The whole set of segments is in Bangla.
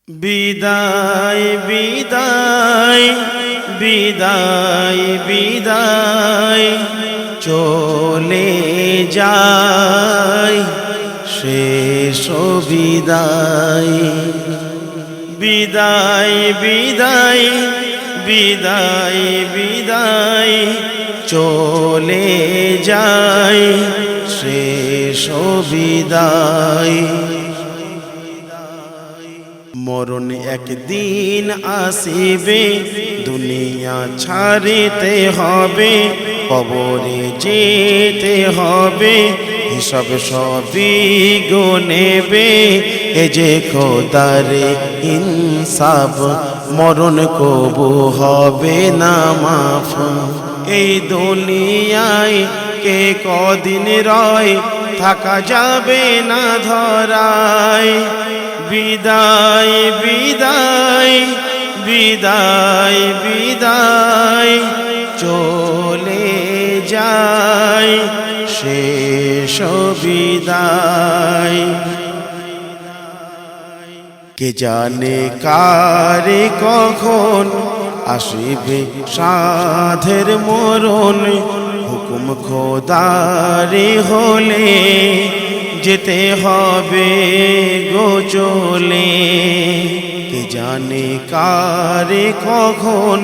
বিদায় বিদায় বিদায় বিদায় চলে যায় শেষ বিদায়। বিদায় বিদায় বিদায় বিদায় চলে যায় শেষ বিদায়। মরণ একদিন আসিবে, দুনিয়া ছাড়িতে হবে, কবরে যেতে হবে, হিসাব সবই গো নেবে। এ যে খোদারে ইনসাফ, মরণ কবু হবে না মাফ। এই দুনিয়ায় কে কদিন রয়, থাকা যাবে না ধরায়। বিদায় বিদায় বিদায় বিদায় চলে যায় শেষ বিদায়। কে জানে কারে কখন আসিবে সাধের মরণ, হুকুম খোদারে হলে যেতে হবে গো চলে। কে জানে কারে কখন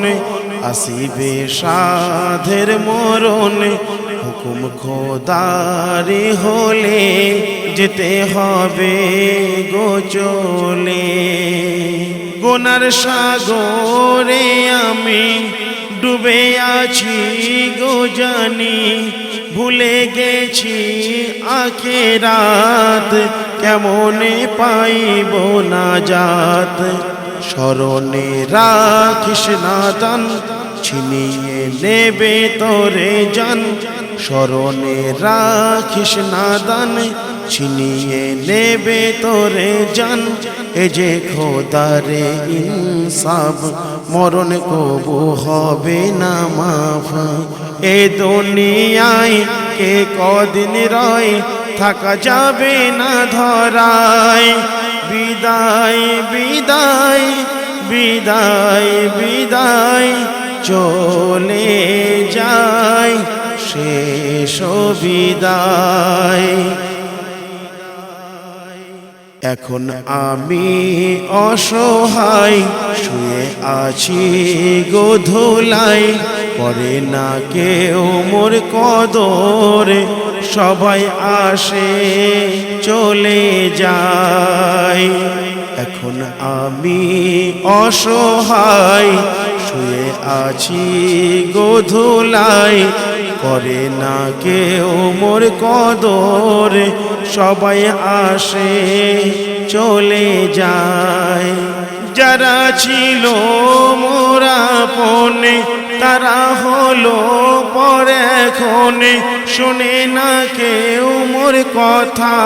আসিবে সাধের মরণ, হুকুম খোদারে হলে যেতে হবে গো চলে। গুনার সাগরে আমি ডুবে আছি গো জানি, ভুলে গেছি আখিরাত, কেমনে পাইব নাজাত। স্মরণে রাখিস নাদান, ছিনিয়ে নেবে তোরে জান। স্মরণে রাখিস নাদান, ছিনিয়ে নেবে তোরে জান। এ যে খোদারে ইনসাফ, মরণ কবু হবে না মাফ। এ দুনিয়ায় কে কদিন রয়, থাকা যাবে না ধরায়। বিদায় বিদায় বিদায় বিদায় চলে যায় শেষ বিদায়। এখন আমি অসহায় শুয়ে আছি গো ধুলায়, করে না কেউ মোর কদর, সবাই আসে চলে যায়। এখন আমি অসহায় শুয়ে আছি গো ধুলায়, করে না কেউ মোর কদর, সবাই আসে চলে যায়। যারা ছিল মোর আপন, তারা হলো পরে এখন, শোনে না কেউ মোর কথা,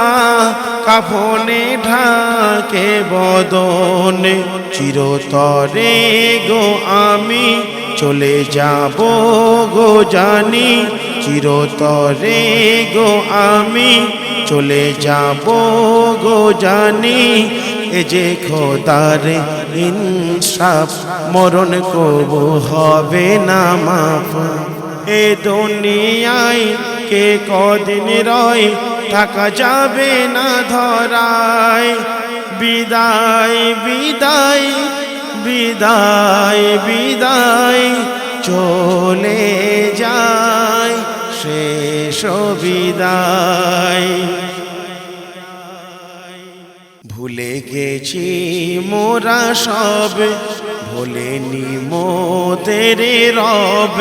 কাফনে ঢাকে বদন। চিরতরে গো আমি চলে যাব গো জানি, চিরতরে গো আমি চলে যাব গো জানি। এ যে খোদারে ইনসাফ, মরণ কবু হবে না মাফ। এ দুনিয়ায় কে কদিন রয়, থাকা যাবে না ধরায়। বিদায় বিদায় বিদায় বিদায় চলে যায় শেষ বিদায়। ভুলে গেছি মোরা সব, ভোলেনি মোদের রব।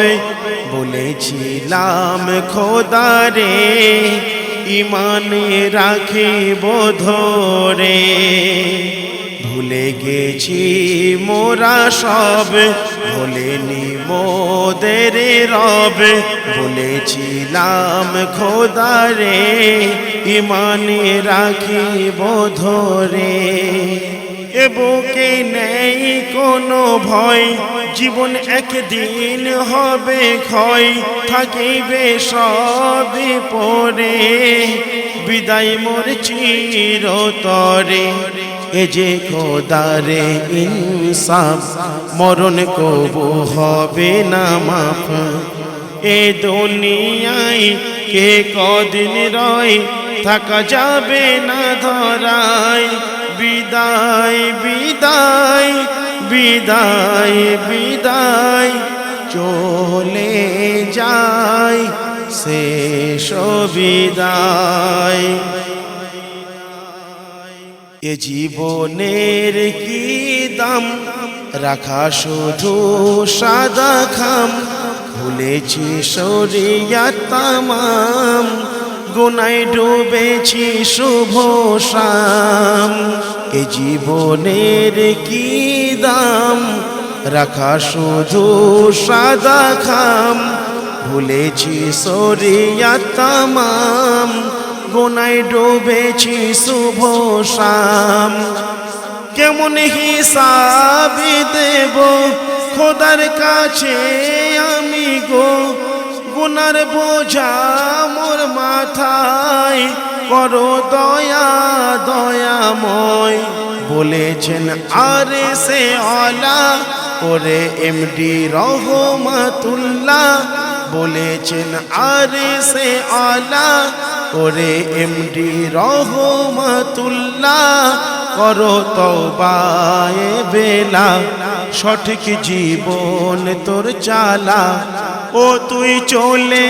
বলেছিলাম খোদারে ইমানে রাখিব ধরে, ভুলে গেছি মোরা সব, ভোলেনি মোদের রব। বলেছিলাম খোদারে ইমানে রাখিব ধরে। এ বুকে নেই কোনো ভয়, জীবন একদিন হবে ক্ষয়, থাকিবে সবই পরে, বিদায় মোর চিরতরে। এ যে খোদারে ইনসাফ, মরণ কবু হবে না মাফ। এ দুনিয়ায় কে কদিন রয়, থাকা যাবে না ধরায়। বিদায় বিদায় বিদায় বিদায়, চলে যায় শেষ বিদায়। এ জীবনের কি দাম, রাখা শুধু সাদা খাম। ভুলেছি শরিয়াত তামাম, গুনায় ডুবেছি শুভ শাম। এ জীবনের কি দাম, রাখা শুধু সাদা খাম। ভুলেছি শরিয়াত তামাম, গুনায় ডুবেছি শুভ শাম। কেমন হিসাব দেব খোদার কাছে আমি গো, গুনার বোঝা মোর মাথায়, করো দয়া দয়াময়। বলেছেন আরে সে আলা ওরে এমডি রহমাতুল্লাহ, বলেছেন আরে সে আলা ওরে এমডি রহমাতুল্লাহ। করো তওবা এ বেলা, সঠিক জীবন তোর চালা। ও তুই চলে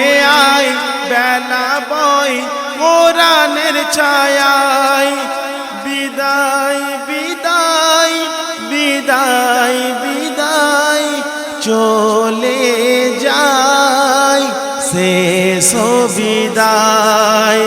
আয় বেলা বয় কোরআনের ছায়ায়। বিদায় বিদায় বিদায় বিদায়, চলে যায় শেষ বিদায়।